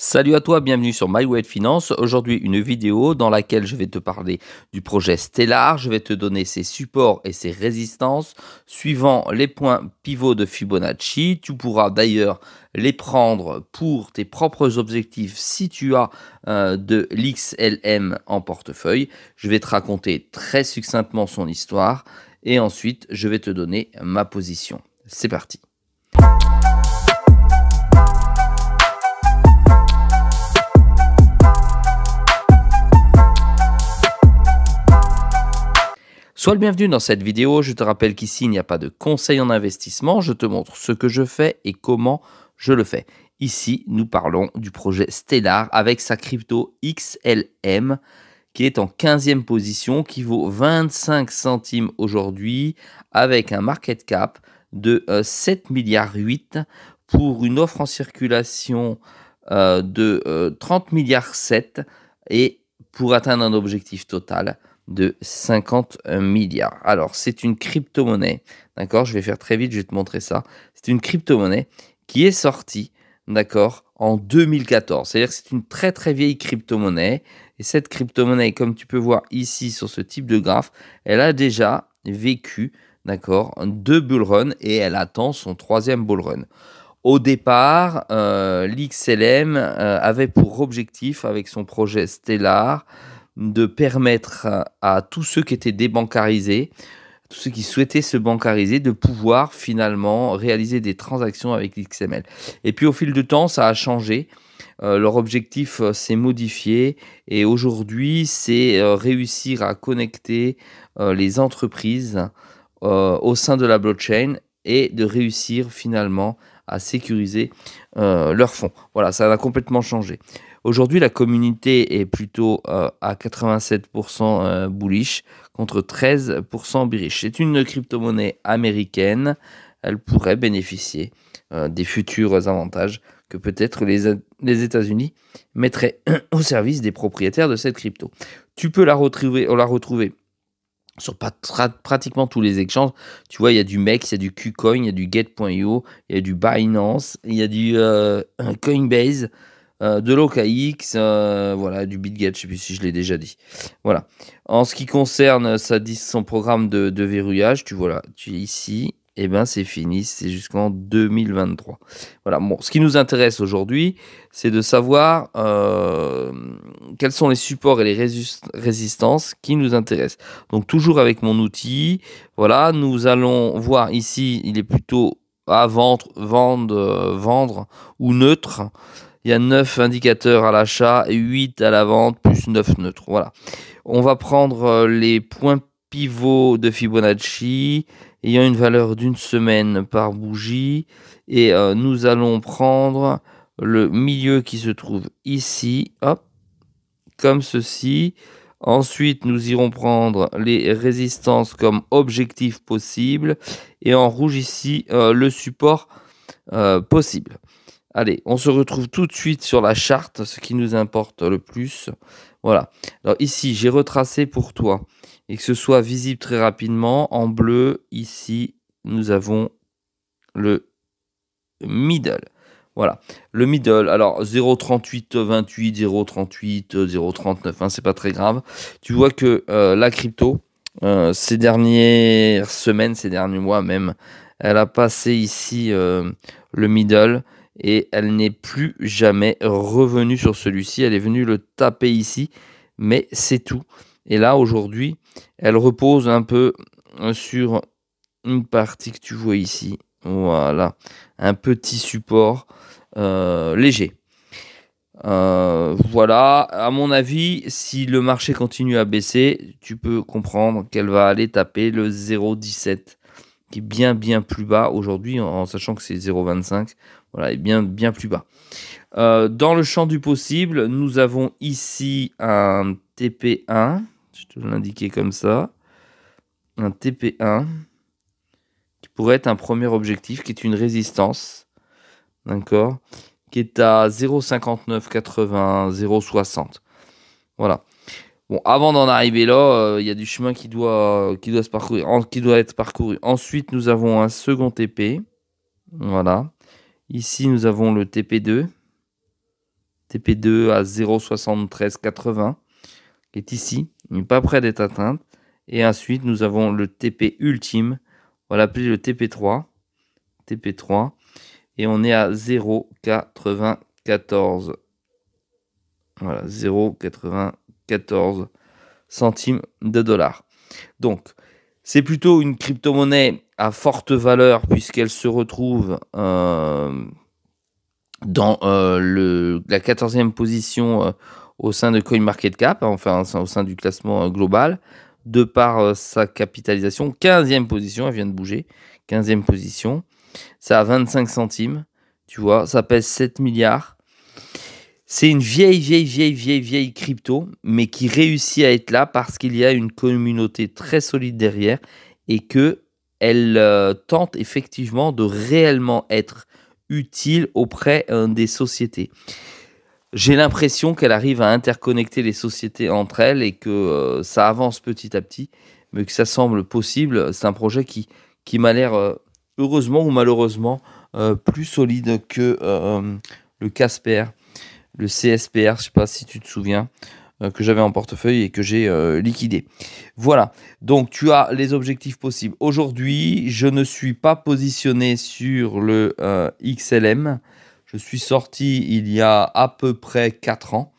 Salut à toi, bienvenue sur My Way Finance. Aujourd'hui, une vidéo dans laquelle je vais te parler du projet Stellar. Je vais te donner ses supports et ses résistances suivant les points pivots de Fibonacci. Tu pourras d'ailleurs les prendre pour tes propres objectifs si tu as de l'XLM en portefeuille. Je vais te raconter très succinctement son histoire et ensuite je vais te donner ma position. C'est parti. Sois le bienvenu dans cette vidéo. Je te rappelle qu'ici, il n'y a pas de conseil en investissement. Je te montre ce que je fais et comment je le fais. Ici, nous parlons du projet Stellar avec sa crypto XLM qui est en 15e position, qui vaut 25 centimes aujourd'hui avec un market cap de 7 milliards 8 pour une offre en circulation de 30 milliards 7 et pour atteindre un objectif total de 50 milliards. Alors, c'est une crypto-monnaie, d'accord? Je vais faire très vite, je vais te montrer ça. C'est une crypto-monnaie qui est sortie, d'accord, en 2014. C'est-à-dire que c'est une très très vieille crypto-monnaie. Et cette crypto-monnaie, comme tu peux voir ici sur ce type de graphe, elle a déjà vécu, d'accord, 2 bull runs et elle attend son 3e bull run. Au départ, l'XLM avait pour objectif, avec son projet Stellar, de permettre à tous ceux qui étaient débancarisés, tous ceux qui souhaitaient se bancariser, de pouvoir finalement réaliser des transactions avec l'XML. Et puis au fil du temps, ça a changé. Leur objectif s'est modifié et aujourd'hui, c'est réussir à connecter les entreprises au sein de la blockchain et de réussir finalement à sécuriser leurs fonds. Voilà, ça a complètement changé. Aujourd'hui, la communauté est plutôt à 87% bullish contre 13% bearish. C'est une crypto-monnaie américaine. Elle pourrait bénéficier des futurs avantages que peut-être les États-Unis mettraient au service des propriétaires de cette crypto. Tu peux la retrouver sur pratiquement tous les exchanges. Tu vois, il y a du MEX, il y a du KuCoin, il y a du Get.io, il y a du Binance, il y a du Coinbase, de l'OKX, voilà, du BitGet, je ne sais plus si je l'ai déjà dit. Voilà. En ce qui concerne son programme de verrouillage, tu vois là, tu es ici, et ben c'est fini, c'est jusqu'en 2023. Voilà. Bon, ce qui nous intéresse aujourd'hui, c'est de savoir quels sont les supports et les résistances qui nous intéressent. Donc toujours avec mon outil, voilà, nous allons voir ici, il est plutôt à vendre ou neutre. Il y a 9 indicateurs à l'achat et 8 à la vente, plus 9 neutres. Voilà. On va prendre les points pivots de Fibonacci ayant une valeur d'une semaine par bougie. Et nous allons prendre le milieu qui se trouve ici, hop, comme ceci. Ensuite, nous irons prendre les résistances comme objectif possible. Et en rouge ici, le support possible. Allez, on se retrouve tout de suite sur la charte, ce qui nous importe le plus. Voilà. Alors ici, j'ai retracé pour toi et que ce soit visible très rapidement. En bleu, ici, nous avons le middle. Voilà. Le middle, alors 0,3828, 0,38, 0,39, hein, c'est pas très grave. Tu vois que la crypto, ces dernières semaines, ces derniers mois même, elle a passé ici le middle. Et elle n'est plus jamais revenue sur celui-ci. Elle est venue le taper ici, mais c'est tout. Et là, aujourd'hui, elle repose un peu sur une partie que tu vois ici. Voilà, un petit support léger. Voilà, à mon avis, si le marché continue à baisser, tu peux comprendre qu'elle va aller taper le 0,17 qui est bien plus bas aujourd'hui, en sachant que c'est 0,25. Voilà, et bien plus bas. Dans le champ du possible, nous avons ici un TP1. Je te l'indiquer comme ça. Un TP1 qui pourrait être un premier objectif, qui est une résistance. D'accord, qui est à 0,5980, 0,60. Voilà. Bon, avant d'en arriver là, il y a du chemin qui doit être parcouru. Ensuite, nous avons un second TP. Voilà. Ici, nous avons le TP2. TP2 à 0,7380 qui est ici, il n'est pas prêt d'être atteinte. Et ensuite, nous avons le TP ultime, on va l'appeler le TP3. TP3, et on est à 0,94. Voilà, 0,94 centimes de dollars. Donc, c'est plutôt une crypto-monnaie à forte valeur puisqu'elle se retrouve dans la 14e position au sein de CoinMarketCap, enfin au sein du classement global, de par sa capitalisation. 15e position, elle vient de bouger. 15e position. Ça a 25 centimes, tu vois, ça pèse 7 milliards. C'est une vieille crypto, mais qui réussit à être là parce qu'il y a une communauté très solide derrière et qu'elle tente effectivement de réellement être utile auprès des sociétés. J'ai l'impression qu'elle arrive à interconnecter les sociétés entre elles et que ça avance petit à petit, mais que ça semble possible. C'est un projet qui m'a l'air, heureusement ou malheureusement, plus solide que le Casper, le CSPR, je ne sais pas si tu te souviens, que j'avais en portefeuille et que j'ai liquidé. Voilà, donc tu as les objectifs possibles. Aujourd'hui, je ne suis pas positionné sur le XLM. Je suis sorti il y a à peu près 4 ans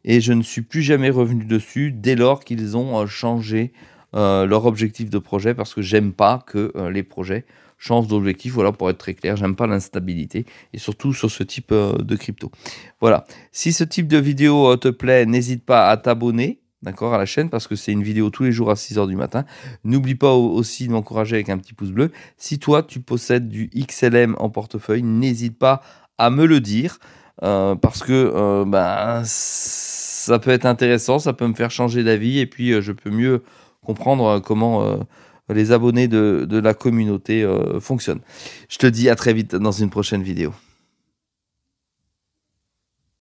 et je ne suis plus jamais revenu dessus dès lors qu'ils ont changé leur objectif de projet parce que j'aime pas que les projets changent d'objectif. Voilà, pour être très clair, j'aime pas l'instabilité et surtout sur ce type de crypto. Voilà, si ce type de vidéo te plaît, n'hésite pas à t'abonner. D'accord, à la chaîne parce que c'est une vidéo tous les jours à 6 h du matin. N'oublie pas aussi de m'encourager avec un petit pouce bleu. Si toi tu possèdes du XLM en portefeuille, n'hésite pas à me le dire parce que ça peut être intéressant, ça peut me faire changer d'avis et puis je peux mieux comprendre comment les abonnés de la communauté fonctionnent. Je te dis à très vite dans une prochaine vidéo.